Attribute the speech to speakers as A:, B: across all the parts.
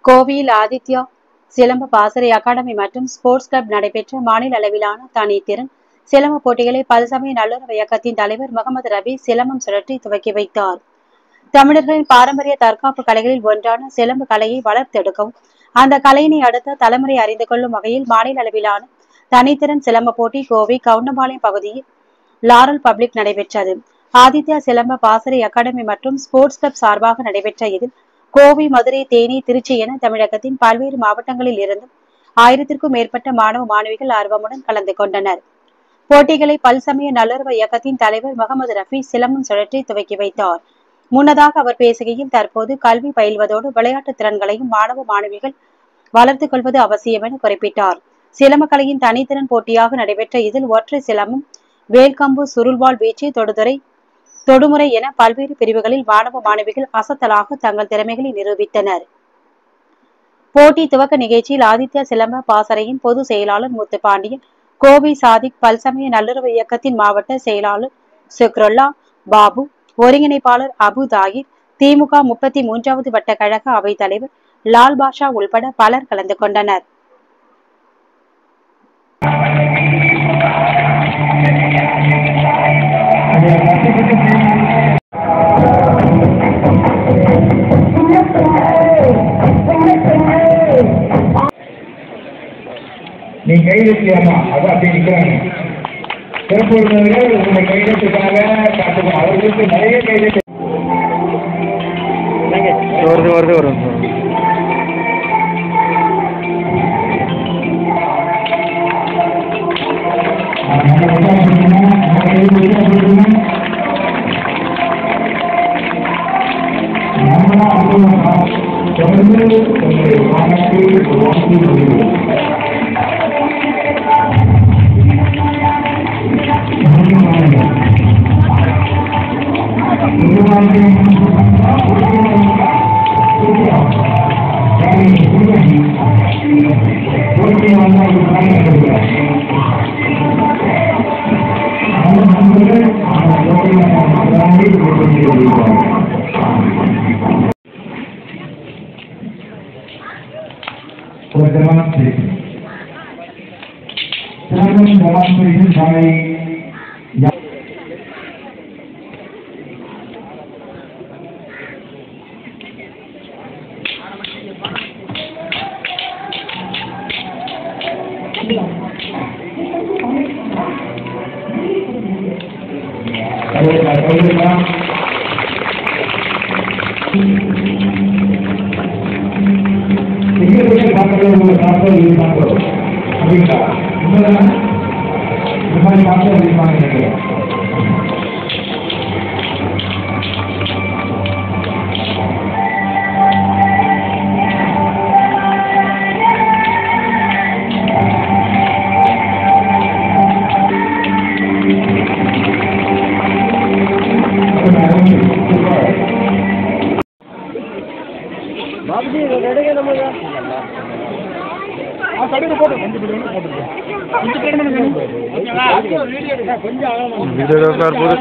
A: கோவையில் ஆதித்யா சிலம்ப பாசறை அகாடமி மற்றும் ஸ்போர்ட்ஸ் கிளப் நடைபெற்ற மாநில அளவிலான தனித்திறன் சிலம்ப போட்டிகளை பல்சமய நல்லுறவு இயக்கத்தின் தலைவர் முகமது ரபி சிலம்பம் சுழற்றி துவக்கி வைத்தார். தமிழர்களின் பாரம்பரிய தற்காப்பு கலைகளில் ஒன்றான சிலம்பு கலையை வளர்த்தெடுக்கவும் அந்த கலையினை அடுத்த தலைமுறை அறிந்து கொள்ளும் வகையில் மாநில அளவிலான தனித்திறன் சிலம்ப போட்டி கோவை கவுண்டம்பாளையம் பகுதியில் லாரல் பப்ளிக் நடைபெற்றது. ஆதித்யா சிலம்ப பாசறை அகாடமி மற்றும் ஸ்போர்ட்ஸ் கிளப் சார்பாக நடைபெற்ற இதில் கோவை, மதுரை, தேனி, திருச்சி என தமிழகத்தின் பல்வேறு மாவட்டங்களில் இருந்தும் 1000க்கும் மேற்பட்ட மாணவ மாணவிகள் ஆர்வமுடன் கலந்து கொண்டனர். போட்டிகளை பல்சமய நல்லுறவு இயக்கத்தின் தலைவர் முகமது ரபி சிலம்பம் சுழற்றி துவக்கி வைத்தார். முன்னதாக அவர் பேசுகையில், தற்போது கல்வி பயில்வதோடு விளையாட்டு திறன்களையும் மாணவ மாணவிகள் வளர்த்துக் கொள்வது அவசியம் என குறிப்பிட்டார். சிலம்ப கலையின் தனித்திறன் போட்டியாக நடைபெற்ற இதில் ஒற்றை சிலம்பம், வேல்கம்பு, சுருள்வாள் வீச்சு, தொடுமுறை என பல்வேறு பிரிவுகளில் மாணவ மாணவிகள் அசத்தலாக தங்கள் திறமைகளை நிரூபித்தனர். போட்டி துவக்க நிகழ்ச்சியில் ஆதித்யா சிலம்ப பாசறையின் பொதுச் செயலாளர் முத்துப்பாண்டியன், கோவை சாதிக் பல்சமய நல்லுறவு இயக்கத்தின் மாவட்ட செயலாளர் சுக்ருல்லா, பாபு, ஒருங்கிணைப்பாளர் அபு தாகிர், திமுக 33வது வட்ட கழக அவைத் தலைவர் லால் பாஷா உள்பட பலர் கலந்து கொண்டனர்.
B: நீ கைதட்டியாமா அது அப்படி நிற்கிறாங்க. சிறப்புள்ளவர்கள் உங்களை கைதட்டுக்காக காட்டுவோம். அவர்களுக்கு நிறைய கைதட்டு வருது.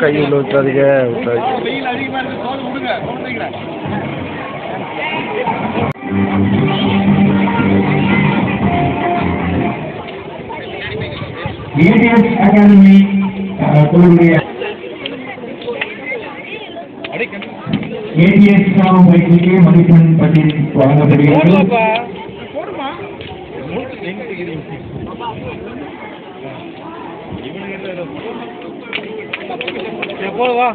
B: கை உள்ள வச்சாதீங்க. அகாடமி ஏடிஎஸ் பயிற்சிக்கு மதிப்பெண் பட்டியல் வழங்கப்படுகிறது. எப்போது வா